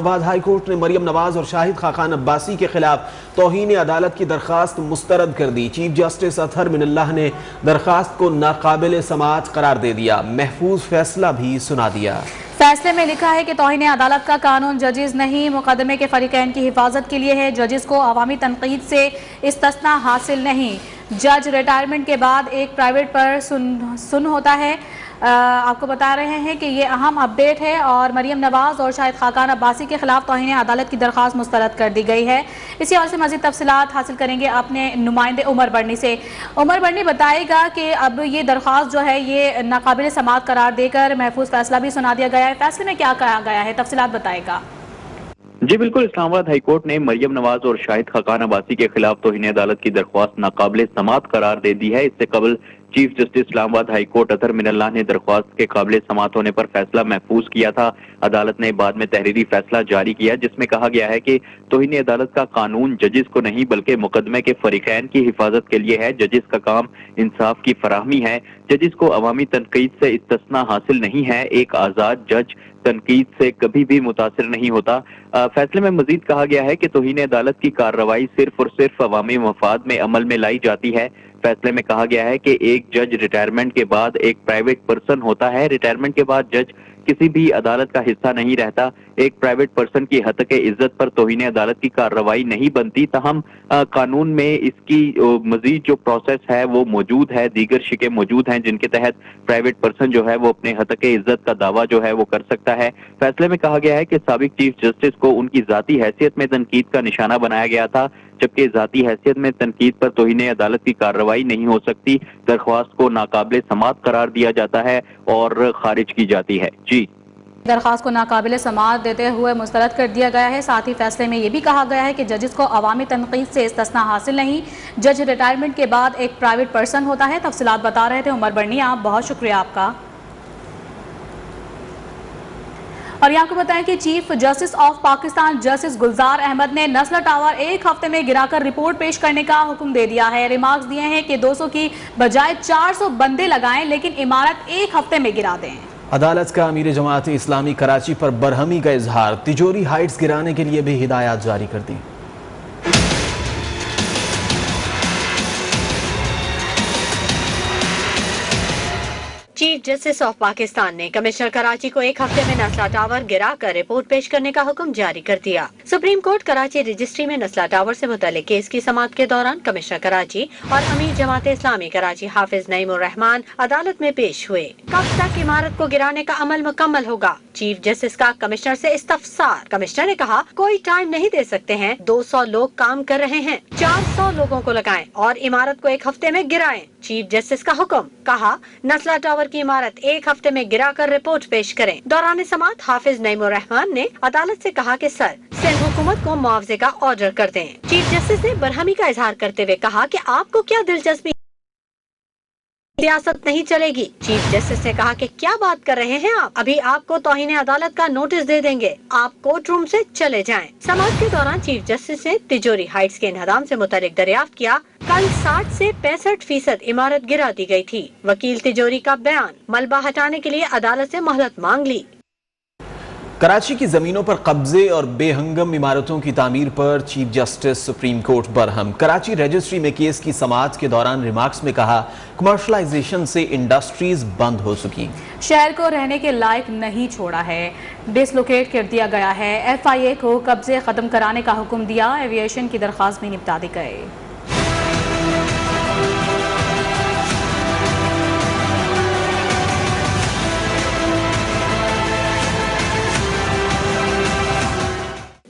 Islamabad high court ने मरियम नवाज और शाहिद खाकान अब्बासी के खिलाफ तौहीन अदालत की दरखास्त मुस्तरद कर दी। चीफ जस्टिस अतहर मिनल्लाह ने दरखास्त को नाकाबिल समाअत करार दे दिया। महफूज फैसला भी सुना दिया। फैसले में लिखा है कि तौहीन अदालत का कानून जजिस नहीं, मुकदमे के फरीकैन की हिफाजत के लिए है। जजिस को अवामी तनकीद से इस्तिस्ना हासिल नहीं। जज रिटायरमेंट के बाद एक प्राइवेट पर सुन होता है। आपको बता रहे हैं कि ये अहम अपडेट है और मरियम नवाज और शाहिद खाकान अब्बासी के खिलाफ तौहीन अदालत की दरखास्त मुस्तरद कर दी गई है। इसी और से मज़ीद तफसीलात हासिल करेंगे अपने नुमाइंदे उमर बर्नी से। उमर बर्नी बताएगा कि अब ये दरखास्त जो है ये नाकाबिल समाअत करार देकर महफूज फैसला भी सुना दिया गया है। फैसले में क्या कहा गया है, तफसीलात बताएगा। जी बिल्कुल, इस्लामाबाद हाई कोर्ट ने मरियम नवाज और शाहिद खाकान अब्बासी के खिलाफ तौहीन अदालत की दरख्वास्त नाकाबिल समाअत करार दे दी है। इससे कबल chief justice Islamabad high court Athar Minallah ने दरख्वास्त के काबिल समाअत होने पर फैसला महफूज किया था। अदालत ने बाद में तहरीरी फैसला जारी किया जिसमें कहा गया है कि तौहीन अदालत का कानून जजिस को नहीं बल्कि मुकदमे के फरीकैन की हिफाजत के लिए है। जजिस का काम इंसाफ की फराहमी है। जजिस को अवामी तनकीद से इस्तिस्ना हासिल नहीं है। एक आजाद जज तनकीद से कभी भी मुतासिर नहीं होता। फैसले में मजीद कहा गया है कि तौहीन अदालत की कार्रवाई सिर्फ और सिर्फ अवामी मफाद में अमल में लाई जाती है। फैसले में कहा गया है कि एक जज रिटायरमेंट के बाद एक प्राइवेट पर्सन होता है। रिटायरमेंट के बाद जज किसी भी अदालत का हिस्सा नहीं रहता। एक प्राइवेट पर्सन की हक इज्जत पर तौहीन अदालत की कार्रवाई नहीं बनती। तहम कानून में इसकी मजीद जो प्रोसेस है वो मौजूद है, दीगर शिकें मौजूद हैं जिनके तहत प्राइवेट पर्सन जो है वो अपने हक इज्जत का दावा जो है वो कर सकता है। फैसले में कहा गया है कि साबिक चीफ जस्टिस को उनकी जाती हैसियत में तनकीद का निशाना बनाया गया था, जबकि जाती हैसियत में तनकीद पर तौहीन अदालत की कार्रवाई नहीं हो सकती। दरख्वास्त को नाकाबिल समाअत करार दिया जाता है और खारिज की जाती है। जी, दरखास्त को नाकाबिल समाअत देते हुए मुस्तरद कर दिया गया है। साथ ही फैसले में यह भी कहा गया है कि जजिस को अवामी तनकीद से इस्तिस्ना हासिल नहीं। जज रिटायरमेंट के बाद एक प्राइवेट पर्सन होता है। तफसीलात बता रहे थे उमर बर्नी, आप बहुत शुक्रिया आपका। और यहाँ को बताएं कि chief justice of Pakistan justice Gulzar Ahmed ने नस्ला टावर एक हफ्ते में गिराकर रिपोर्ट पेश करने का हुक्म दे दिया है। रिमार्क्स दिए हैं कि 200 की बजाय 400 बंदे लगाएं लेकिन इमारत एक हफ्ते में गिरा दें। अदालत का अमीर जमात इस्लामी कराची पर बरहमी का इजहार, तिजोरी हाइट्स गिराने के लिए भी हिदायत जारी कर दी। चीफ जस्टिस ऑफ पाकिस्तान ने कमिश्नर कराची को एक हफ्ते में नस्ला टावर गिराकर रिपोर्ट पेश करने का हुक्म जारी कर दिया। सुप्रीम कोर्ट कराची रजिस्ट्री में नस्ला टावर से मुतालिक केस की समाअत के दौरान कमिश्नर कराची और अमीर जमात इस्लामी कराची हाफिज नईमुर रहमान अदालत में पेश हुए। कब तक इमारत को गिराने का अमल मुकम्मल होगा? चीफ जस्टिस का कमिश्नर से इस्तफसार। कमिश्नर ने कहा कोई टाइम नहीं दे सकते हैं, 200 लोग काम कर रहे हैं, 400 लोगों को लगाएं और इमारत को एक हफ्ते में गिराएं। चीफ जस्टिस का हुक्म। कहा नस्ला टावर की इमारत एक हफ्ते में गिराकर रिपोर्ट पेश करें। दौरान समाअत हाफिज नईमुर रहमान ने अदालत से कहा कि सर सिंध हुकूमत को मुआवजे का ऑर्डर कर दें। चीफ जस्टिस ने बरहमी का इजहार करते हुए कहा कि आपको क्या दिलचस्पी, सियासत नहीं चलेगी। चीफ जस्टिस ने कहा कि क्या बात कर रहे हैं आप, अभी आपको तौहीन अदालत का नोटिस दे देंगे, आप कोर्ट रूम से चले जाएं। समाअत के दौरान चीफ जस्टिस ने तिजोरी हाइट्स के इन्हदाम से मुतालिक दरियाफ्त किया। कल 60 से 65% इमारत गिरा दी गई थी। वकील तिजोरी का बयान, मलबा हटाने के लिए अदालत से मोहलत मांग ली। कराची की जमीनों पर कब्जे और बेहंगम इमारतों की तामीर पर chief justice supreme court Barham. Karachi registry में केस की समाअत के दौरान रिमार्क्स में कहा कमर्शलाइजेशन से इंडस्ट्रीज बंद हो चुकी, शहर को रहने के लायक नहीं छोड़ा है, डिसलोकेट कर दिया गया है। FIA को कब्जे खत्म कराने का हुक्म दिया। एविएशन की दरख्वास्त भी निपटा दी गई।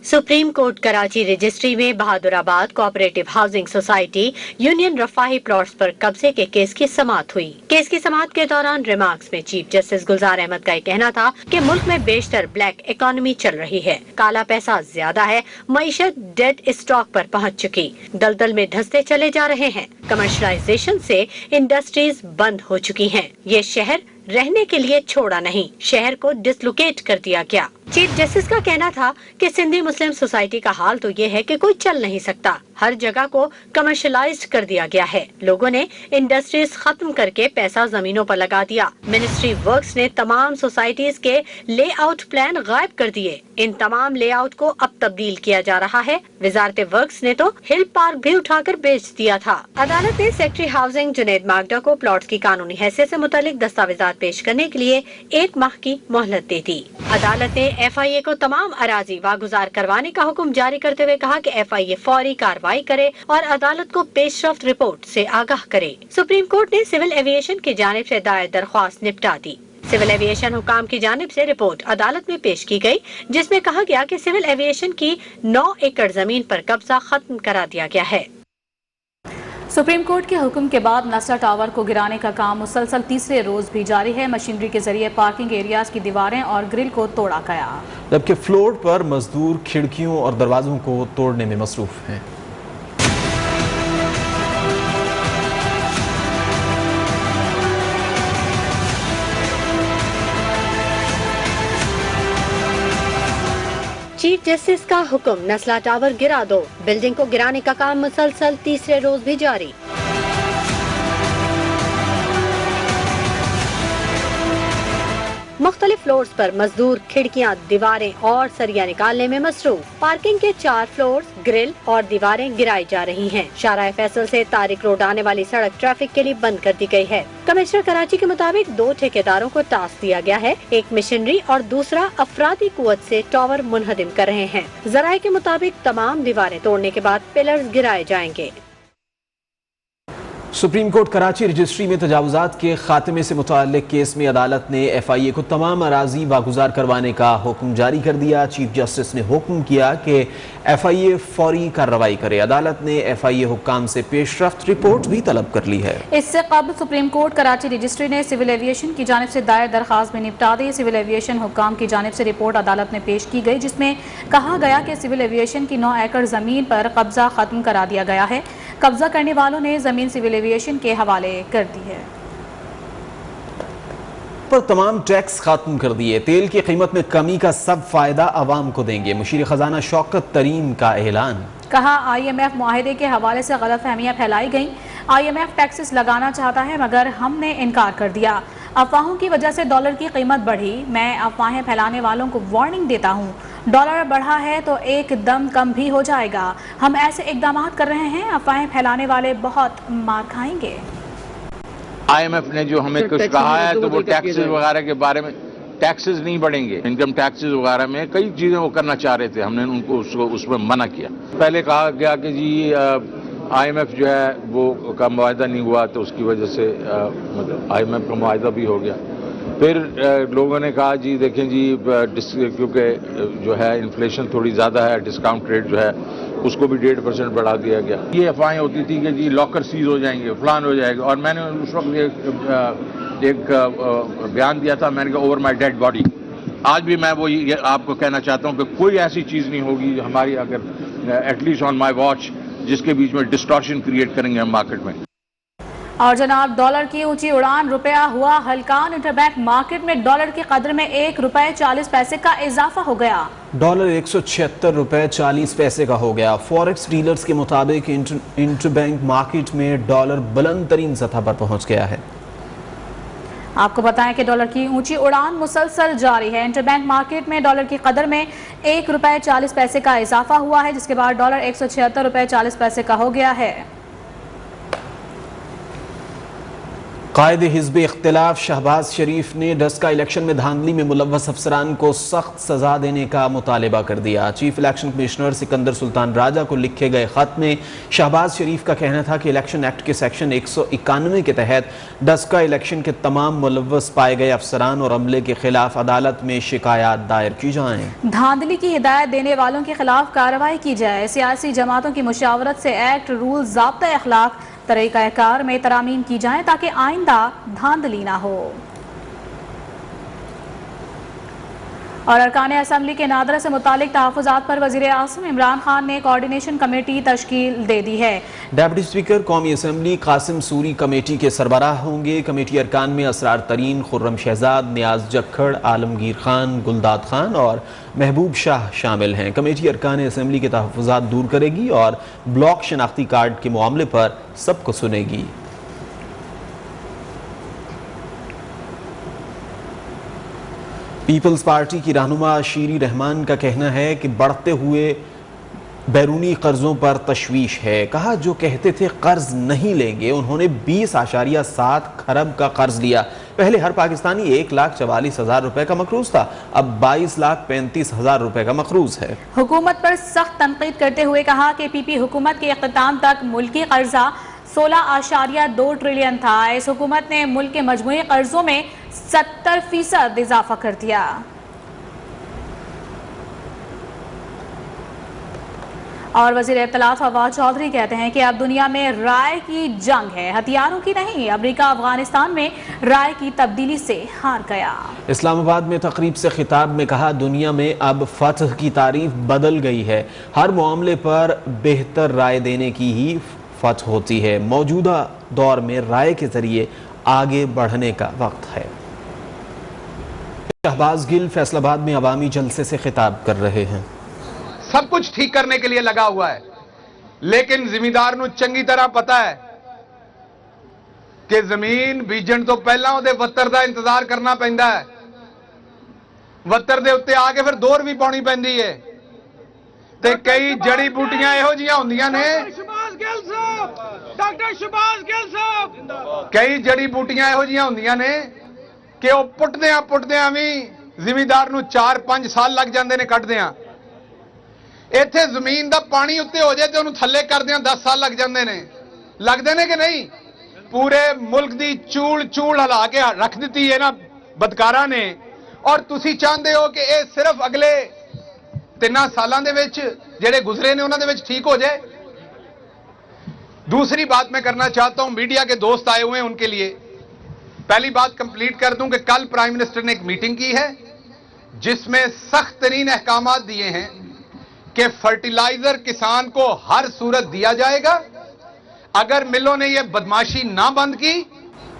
सुप्रीम कोर्ट कराची रजिस्ट्री में Bahadurabad cooperative housing society union Rafahi plots पर कब्जे के केस की समाअत हुई। केस की समाअत के दौरान रिमार्क्स में चीफ जस्टिस गुलजार अहमद का कहना था कि मुल्क में बेशतर ब्लैक इकोनॉमी चल रही है, काला पैसा ज्यादा है, मईशत डेड स्टॉक पर पहुंच चुकी, दलदल में धंसते चले जा रहे हैं। कमर्शलाइजेशन से इंडस्ट्रीज बंद हो चुकी हैं। ये शहर रहने के लिए छोड़ा नहीं, शहर को डिसलोकेट कर दिया गया। चीफ जस्टिस का कहना था कि सिंधी मुस्लिम सोसाइटी का हाल तो ये है कि कोई चल नहीं सकता, हर जगह को कमर्शलाइज्ड कर दिया गया है। लोगों ने इंडस्ट्रीज खत्म करके पैसा जमीनों पर लगा दिया। मिनिस्ट्री वर्क्स ने तमाम सोसाइटीज के लेआउट प्लान गायब कर दिए। इन तमाम लेआउट को अब तब्दील किया जा रहा है। वजारत वर्क्स ने तो हिल पार्क भी उठाकर बेच दिया था। अदालत ने सेक्रेटरी हाउसिंग जुनैद मागदा को प्लॉट्स की कानूनी हैसियत से मुतालिक दस्तावेजात पेश करने के लिए 1 माह की मोहलत दे दी। अदालत ने FIA को तमाम अराजी वागुजार करवाने का हुक्म जारी करते हुए कहा कि FIA फौरी कार्रवाई करे और अदालत को पेशरफ्त रिपोर्ट से आगाह करे। सुप्रीम कोर्ट ने सिविल एविएशन की जानिब से दायर दरख्वास्त निपटा दी। सिविल एविएशन हुकाम की जानिब से रिपोर्ट अदालत में पेश की गई, जिसमें कहा गया कि सिविल एविएशन की 9 एकड़ जमीन पर कब्जा खत्म करा दिया गया है। सुप्रीम कोर्ट के हुक्म के बाद नस्ला टावर को गिराने का काम मुसलसल तीसरे रोज भी जारी है। मशीनरी के जरिए पार्किंग एरियाज की दीवारें और ग्रिल को तोड़ा गया, जबकि फ्लोर पर मजदूर खिड़कियों और दरवाजों को तोड़ने में मसरूफ हैं। चीफ जस्टिस का हुक्म, नस्ला टावर गिरा दो। बिल्डिंग को गिराने का काम मुसलसल तीसरे रोज भी जारी। मुख्तलिफ फ्लोर्स पर मजदूर खिड़कियां, दीवारें और सरिया निकालने में मसरूफ। पार्किंग के 4 फ्लोर्स, ग्रिल और दीवारें गिराई जा रही हैं। शाहराह फैसल से तारिक रोड आने वाली सड़क ट्रैफिक के लिए बंद कर दी गई है। कमिश्नर कराची के मुताबिक 2 ठेकेदारों को टास्क दिया गया है, एक मिशनरी और दूसरा अफरादी कुव्वत से टावर मुनहदिम कर रहे हैं। जराये के मुताबिक तमाम दीवारें तोड़ने के बाद पिलर्स गिराए जाएंगे। सुप्रीम कोर्ट कराची रजिस्ट्री में तजावुजात के खात्मे से मुताल्लिक केस में अदालत ने FIA को तमाम अराजी वागुजार करवाने का हुक्म जारी कर दिया। चीफ जस्टिस ने हुक्म किया कि FIA फौरी कार्रवाई करे। अदालत ने FIA हुक्काम से पेशरफ्त रिपोर्ट भी तलब कर ली है। इससे कबल सुप्रीम कोर्ट कराची रजिस्ट्री ने सिविल एविएशन की जानिब से दायर दरखास्त में निपटा दी। सिविल एविएशन हुक्काम की जानिब से रिपोर्ट अदालत में पेश की गई, जिसमें कहा गया कि सिविल एविएशन की 9 एकड़ जमीन पर कब्जा खत्म करा दिया गया है। कब्जा करने वालों ने जमीन सिविल एविएशन के हवाले कर दी है। पर तमाम टैक्स खत्म कर दिए। तेल की कीमत में कमी का सब फायदा आवाम को देंगे। मुशीर खजाना शौकत तरीन का ऐलान। कहा, IMF मुआहिदे के हवाले से गलतफहमियां फैलाई गई। IMF टैक्सेस लगाना चाहता है मगर हमने इनकार कर दिया। अफवाहों की वजह से डॉलर की कीमत बढ़ी। मैं अफवाहें फैलाने वालों को वार्निंग देता हूँ, डॉलर बढ़ा है तो एकदम कम भी हो जाएगा। हम ऐसे इकदाम कर रहे हैं, अफवाहें फैलाने वाले बहुत मार खाएंगे। IMF ने जो हमें कुछ कहा है तो वो टैक्सेस वगैरह के बारे में, टैक्सेस नहीं बढ़ेंगे। इनकम टैक्सेस वगैरह में कई चीजें वो करना चाह रहे थे, हमने उनको उसमें मना किया। पहले कहा गया कि जी IMF जो है वो का मुआहदा नहीं हुआ तो उसकी वजह से मतलब IMF का मुआहदा भी हो गया। फिर लोगों ने कहा जी देखें जी क्योंकि जो है इन्फ्लेशन थोड़ी ज़्यादा है, डिस्काउंट रेट जो है उसको भी 1.5% बढ़ा दिया गया। ये अफवाहें होती थी कि जी लॉकर सीज हो जाएंगे, फलान हो जाएगा। और मैंने उस वक्त एक बयान दिया था, मैंने कहा ओवर माई डेड बॉडी। आज भी मैं वो ये आपको कहना चाहता हूँ कि कोई ऐसी चीज़ नहीं होगी हमारी, अगर एटलीस्ट ऑन माई वॉच, जिसके बीच में डिस्टॉर्शन क्रिएट करेंगे हम मार्केट में। और जनाब, डॉलर की ऊंची उड़ान, रुपया हुआ हलकान। इंटरबैंक मार्केट में डॉलर की कदर में 1 रुपए 40 पैसे का इजाफा हो गया। डॉलर 176 रुपए 40 पैसे का हो गया। फॉरेक्स डीलर्स के मुताबिक इंटरबैंक मार्केट में डॉलर बुलंद तरीन सतह पर पहुंच गया है। आपको बताएं कि डॉलर की ऊंची उड़ान मुसलसल जारी है। इंटरबैंक मार्केट में डॉलर की कदर में 1 रुपए 40 पैसे का इजाफा हुआ है, जिसके बाद डॉलर 176 रुपए 40 पैसे का हो गया है। कायदे हिज़्ब इख्तिलाफ शहबाज शरीफ ने डस्का इलेक्शन में धांधली में मुलव्वस अफसरान को सख्त सजा देने का मुतालबा कर दिया। Chief election commissioner Sikandar Sultan Raja को लिखे गए खत में शहबाज शरीफ का कहना था कि इलेक्शन एक्ट के सेक्शन 191 के तहत डस्का इलेक्शन के तमाम मुलव्वस पाए गए अफसरान और अमले के खिलाफ अदालत में शिकायत दायर की जाए। धांधली की हिदायत देने वालों के खिलाफ कार्रवाई की जाए। सियासी जमातों की मुशावरत से एक्ट, रूल, ज़ाब्ता अखलाक, तरीक़ाकार में तरामीम की जाए ताकि आइंदा धांधली ना हो। और अरकान असम्बली के नादरा से मुतालिक तहफ़्फ़ुज़ात पर वज़ीर आज़म इमरान खान ने कोऑर्डिनेशन कमेटी तश्कील दे दी है। डिप्टी स्पीकर कौमी असम्बली कासिम सूरी कमेटी के सरबराह होंगे। कमेटी अरकान में असरार तरीन, खुर्रम शहजाद, नियाज जक्खड़, आलमगीर खान, गुलदाद खान और महबूब शाह शामिल हैं। कमेटी अरकान असम्बली के तहफ़्फ़ुज़ात दूर करेगी और ब्लॉक शनाख्ती कार्ड के मामले पर सबको सुनेगी। पीपल्स पार्टी की रहनुमा शीरी रहमान का कहना है कि बढ़ते हुए बैरूनी कर्जों पर तशवीश है। कहा जो कहते थे कर्ज नहीं लेंगे, उन्होंने 20.7 खरब का कर्ज लिया। पहले हर पाकिस्तानी 1,44,000 रुपए का मकरूज था, अब 22,35,000 रुपए का मकरूज है। हुकूमत पर सख्त तनकीद करते हुए कहा कि पीपी हुकूमत के इख्तिताम तक मुल्की कर्जा 16.2 ट्रिलियन था। इस हुकूमत ने मुल्क के मजमूई कर्जों में 70% इजाफा कर दिया। और वज़ीर इत्तलात फवाद चौधरी कहते हैं कि अब दुनिया में राय की जंग है, हथियारों की नहीं। अमेरिका अफगानिस्तान में राय की तब्दीली से हार गया। इस्लामाबाद में तकरीब से खिताब में कहा दुनिया में अब फतह की तारीफ बदल गई है, हर मामले पर बेहतर राय देने की ही फतह होती है। मौजूदा दौर में राय के जरिए आगे बढ़ने का वक्त है। शहबाज गिल फैसलाबाद में अवामी जलसे से खिताब कर रहे हैं। सब कुछ ठीक करने के लिए लगा हुआ है, लेकिन जिमीदार ਨੂੰ ਚੰਗੀ ਤਰ੍ਹਾਂ ਪਤਾ ਹੈ ਕਿ ਜ਼ਮੀਨ ਬੀਜਣ ਤੋਂ ਪਹਿਲਾਂ ਉਹਦੇ ਵੱਤਰ ਦਾ ਇੰਤਜ਼ਾਰ ਕਰਨਾ ਪੈਂਦਾ ਹੈ। ਵੱਤਰ ਦੇ ਉੱਤੇ ਆ ਕੇ ਫਿਰ ਦੋਰ ਵੀ ਪਾਉਣੀ ਪੈਂਦੀ ਹੈ ਤੇ ਕਈ ਜੜੀ ਬੂਟੀਆਂ ਇਹੋ ਜੀਆਂ ਹੁੰਦੀਆਂ ਨੇ ਡਾਕਟਰ ਸ਼ਬਾਜ਼ ਗਿੱਲ ਸਾਹਿਬ ਕਈ ਜੜੀ ਬੂਟੀਆਂ ਇਹੋ ਜੀਆਂ ਹੁੰਦੀਆਂ ਨੇ ਕਿ ਉਹ ਪੁੱਟਦਿਆਂ ਵੀ ਜ਼ਿਮੀਦਾਰ ਨੂੰ 4-5 ਸਾਲ ਲੱਗ ਜਾਂਦੇ ਨੇ ਕੱਢਦਿਆਂ। ਇੱਥੇ ਜ਼ਮੀਨ ਦਾ ਪਾਣੀ ਉੱਤੇ ਹੋ ਜਾਏ ਤੇ ਉਹਨੂੰ ਥੱਲੇ ਕਰਦਿਆਂ 10 ਸਾਲ ਲੱਗ ਜਾਂਦੇ ਨੇ। ਲੱਗਦੇ ਨੇ ਕਿ ਨਹੀਂ? ਪੂਰੇ ਮੁਲਕ ਦੀ ਚੂਲ ਹਿਲਾ ਕੇ ਰੱਖ ਦਿੱਤੀ ਹੈ ਨਾ ਬਦਕਾਰਾਂ ਨੇ। ਔਰ ਤੁਸੀਂ ਚਾਹੁੰਦੇ ਹੋ ਕਿ ਇਹ ਸਿਰਫ ਅਗਲੇ 3 ਸਾਲਾਂ ਦੇ ਵਿੱਚ ਜਿਹੜੇ ਗੁਜ਼ਰੇ ਨੇ ਉਹਨਾਂ ਦੇ ਵਿੱਚ ठीक हो जाए। दूसरी बात मैं करना चाहता हूं, मीडिया के दोस्त आए हुए हैं उनके लिए पहली बात कंप्लीट कर दूं कि कल प्राइम मिनिस्टर ने एक मीटिंग की है जिसमें सख्त तरीन अहकामात दिए हैं कि फर्टिलाइजर किसान को हर सूरत दिया जाएगा। अगर मिलों ने यह बदमाशी ना बंद की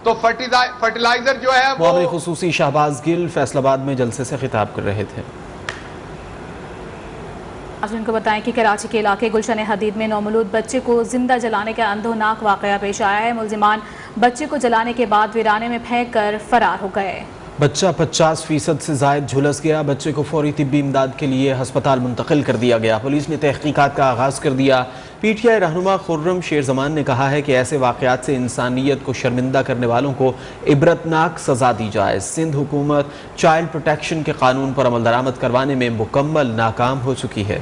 तो फर्टिलाइजर जो है वो खुसूसी शहबाज गिल फैसलाबाद में जलसे से खिताब कर रहे थे। आज उनको बताएं कि कराची के इलाके गुलशन हदीद में नौमौलूद बच्चे को जिंदा जलाने का अंधोनाक वाकया पेश आया है। मुलजिमान बच्चे को जलाने के बाद वीराने में फेंक कर फरार हो गए। बच्चा 50% से जायद झुलस गया। बच्चे को फौरी तिब्बी इमदाद के लिए अस्पताल मुंतकिल कर दिया गया। पुलिस ने तहकीकात का आगाज़ कर दिया। PTI रहनुमा खुर्रम शेर जमान ने कहा है कि ऐसे वाक़यात से इंसानियत को शर्मिंदा करने वालों को इबरतनाक सज़ा दी जाए। सिंध हुकूमत चाइल्ड प्रोटेक्शन के कानून पर अमल दरामद करवाने में मुकम्मल नाकाम हो चुकी है।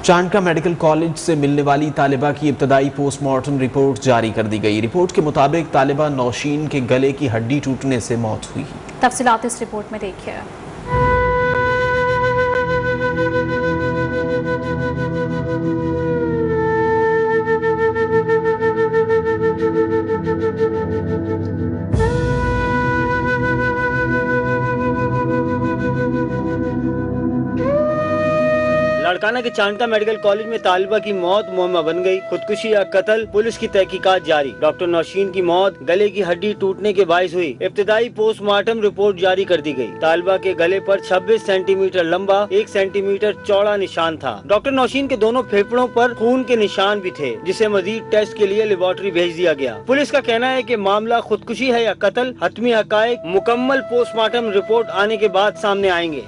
चांडका मेडिकल कॉलेज से मिलने वाली तालिबा की इब्तदाई पोस्टमार्टम रिपोर्ट जारी कर दी गई। रिपोर्ट के मुताबिक तालिबा नौशीन के गले की हड्डी टूटने से मौत हुई। तफसीलात इस रिपोर्ट में देखिए। लाड़काना के चांडका मेडिकल कॉलेज में तालिबा की मौत मुअम्मा बन गई। खुदकुशी या कत्ल, पुलिस की तहकीकात जारी। डॉक्टर नौशीन की मौत गले की हड्डी टूटने के बायस हुई। इब्तिदाई पोस्टमार्टम रिपोर्ट जारी कर दी गई। तालिबा के गले पर 26 सेंटीमीटर लंबा 1 सेंटीमीटर चौड़ा निशान था। डॉक्टर नौशीन के दोनों फेफड़ों पर खून के निशान भी थे, जिसे मजीद टेस्ट के लिए लेबोरेटरी भेज दिया गया। पुलिस का कहना है कि मामला खुदकुशी है या कत्ल, हतमी हकायक मुकम्मल पोस्टमार्टम रिपोर्ट आने के बाद सामने आएंगे।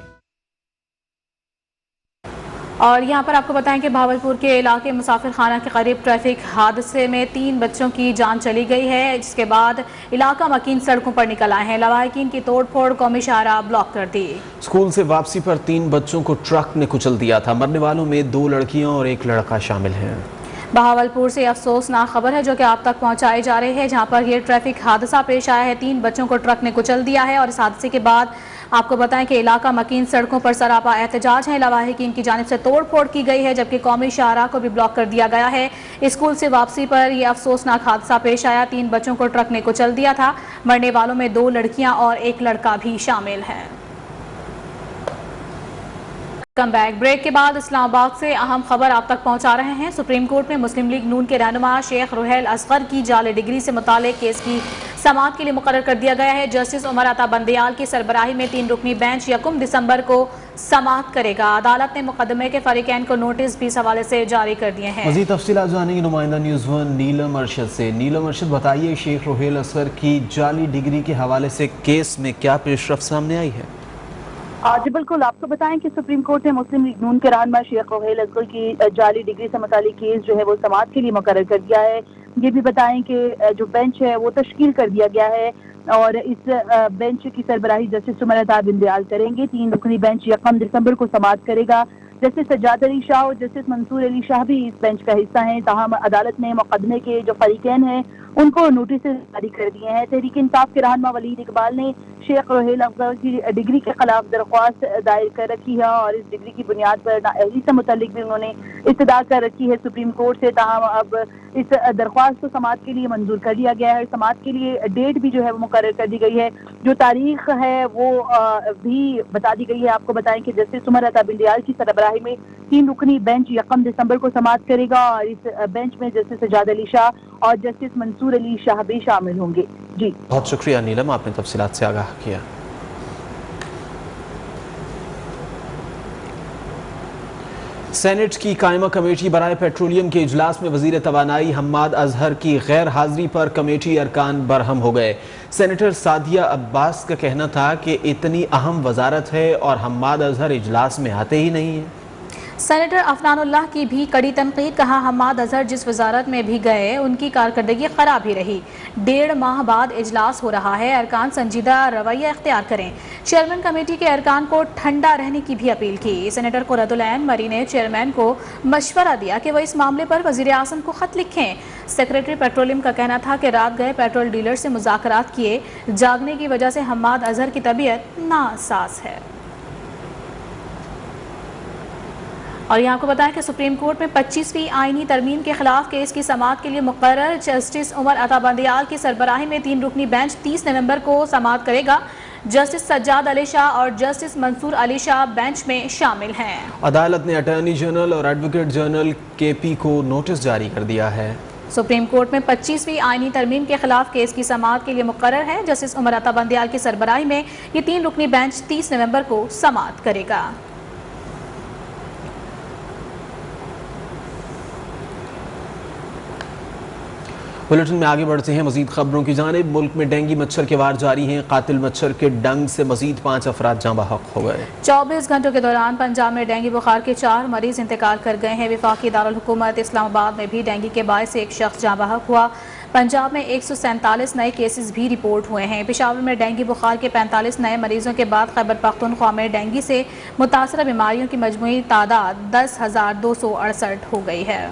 और यहाँ पर आपको बताएं कि भावलपुर के इलाके मुसाफिर खाना के करीब ट्रैफिक हादसे में 3 बच्चों की जान चली गई है, जिसके बाद इलाका मकीन सड़कों पर निकल आए हैं। लवाहिकीन की तोड़फोड़ कौमी शाहराह ब्लॉक कर दी। स्कूल से वापसी पर 3 बच्चों को ट्रक ने कुचल दिया था। मरने वालों में 2 लड़कियां और 1 लड़का शामिल है। बहावलपुर से अफसोसनाक खबर है जो कि आप तक पहुंचाई जा रही है, जहां पर यह ट्रैफिक हादसा पेश आया है। 3 बच्चों को ट्रक ने कुचल दिया है और इस हादसे के बाद आपको बताएं कि इलाका मकीन सड़कों पर सरापा एहतजाज है। लवाहिकीन की जानिब से तोड़ फोड़ की गई है, जबकि कौमी शाहराह को भी ब्लॉक कर दिया गया है। स्कूल से वापसी पर यह अफसोसनाक हादसा पेश आया। 3 बच्चों को ट्रक ने कुचल दिया था। मरने वालों में 2 लड़कियां और 1 लड़का भी शामिल है। कम बैक ब्रेक के बाद इस्लामाबाद से अहम खबर आप तक पहुंचा रहे हैं। सुप्रीम कोर्ट में मुस्लिम लीग नून के रहनुमा शेख रुहैल असगर की जाली डिग्री से मुतालिक केस की समाअत के लिए मुकर्रर कर दिया गया है। जस्टिस उमर अता बंदियाल की सरबराही में 3 रुकनी बेंच 1 दिसंबर को समाअत करेगा। अदालत ने मुकदमे के फरीकैन को नोटिस भी इस हवाले से जारी कर दिए हैं। मज़ीद तफसीलात जानेंगे नुमाइंदा न्यूज़ 1 नीलम अरशद से। नीलम अरशद, बताइए शेख रुहैल असगर की जाली डिग्री के हवाले से केस में क्या पेशरफ्त सामने आई है? जी बिल्कुल, आपको बताएं कि सुप्रीम कोर्ट ने मुस्लिम लीग नून के रहनुमा शेख रुहैल असगर की जाली डिग्री से मुतालिक केस जो है वो समाअत के लिए मुकर्रर कर दिया है। ये भी बताएं कि जो बेंच है वो तश्कील कर दिया गया है और इस बेंच की सरबराही जस्टिस उमर अता बंदियाल करेंगे। 3 रुकनी बेंच 1 दिसंबर को समाअत करेगा। जस्टिस सज्जाद अली शाह और जस्टिस मंसूर अली शाह भी इस बेंच का हिस्सा हैं। ताहम अदालत ने मुकदमे के जो फरीकैन हैं उनको नोटिस जारी कर दिए हैं। तहरीक इंसाफ के रहनुमा वलीद इकबाल ने शेख रुहैल असगर की डिग्री के खिलाफ दरख्वास्त दायर कर रखी है और इस डिग्री की बुनियाद पर नाअहली से मुतल्लिक भी उन्होंने इस्तदा कर रखी है सुप्रीम कोर्ट से। ताहम अब इस दरख्वास्त को समाअत के लिए मंजूर कर लिया गया है। समाअत के लिए डेट भी जो है वो मुकर्रर कर दी गई है। जो तारीख है वो भी बता दी गई है। आपको बताएं कि जस्टिस उमर अता बंदियाल की सरबराही में 3 रुकनी बेंच 1 दिसंबर को समाअत करेगा और इस बेंच में जस्टिस सज्जाद अली शाह और जस्टिस मंसूर अली शाह भी शामिल होंगे। जी बहुत शुक्रिया नीलम, आपने तफसीलात से आगाह किया। सेनेट की कायमा कमेटी बराए पेट्रोलियम के इजलास में वजीर तवानाई हम्माद अजहर की गैर हाजिरी पर कमेटी अरकान बरहम हो गए। सेनेटर सादिया अब्बास का कहना था कि इतनी अहम वजारत है और हम्माद अजहर इजलास में आते ही नहीं हैं। सेनेटर अफनानुल्लाह की भी कड़ी तनकीद। कहा, हम्माद अजहर जिस वजारत में भी गए उनकी कारकर्दगी खराब ही रही। 1.5 माह बाद इजलास हो रहा है, अरकान संजीदा रवैया इख्तियार करें। चेयरमैन कमेटी के अरकान को ठंडा रहने की भी अपील की। सेनेटर कुरतुलैन मरी ने चेयरमैन को मशवरा दिया कि वह इस मामले पर वजीर आज़म को खत लिखें। सेक्रेटरी पेट्रोलियम का कहना था कि रात गए पेट्रोल डीलर से मुज़ाकरात किए, जागने की वजह से हम्माद अजहर की तबीयत नासाज है। और यहाँ को बताया कि सुप्रीम कोर्ट में 25वीं आईनी तरमीम के खिलाफ केस की समाअत के लिए मुकर्रर जस्टिस उमर अता बंदियाल की सरबराही में 3 रुकनी बेंच 30 नवंबर को समाअत करेगा। जस्टिस सज्जाद अली शाह और जस्टिस मंसूर अली शाह बेंच में शामिल हैं। अदालत ने अटॉर्नी जनरल और एडवोकेट जनरल KP को नोटिस जारी कर दिया है। सुप्रीम कोर्ट में 25वीं आईनी तरमीम के खिलाफ केस की समाअत के लिए मुकर्रर है। जस्टिस उमर अता बंदियाल की सरबराही में ये 3 रुकनी बेंच 30 नवंबर को समाअत करेगा। बुलेटिन में आगे बढ़ते हैं मजीद खबरों की जानिब। मुल्क में डेंगू मच्छर के वार जारी हैं। कातिल मच्छर के डंग से मजीद 5 अफराद जाँ बहक हो गए। 24 घंटों के दौरान पंजाब में डेंगू बुखार के 4 मरीज इंतकाल कर गए हैं। वफाकी दारुल हुकूमत इस्लामाबाद में भी डेंगू के बायस एक शख्स जाँ बहक हुआ। पंजाब में 147 नए केसेस भी रिपोर्ट हुए हैं। पेशावर में डेंगू बुखार के 45 नए मरीजों के बाद खैबर पख्तूनख्वा में डेंगू से मुतासरा बीमारियों की मजमूई तादाद 10,268 हो गई है।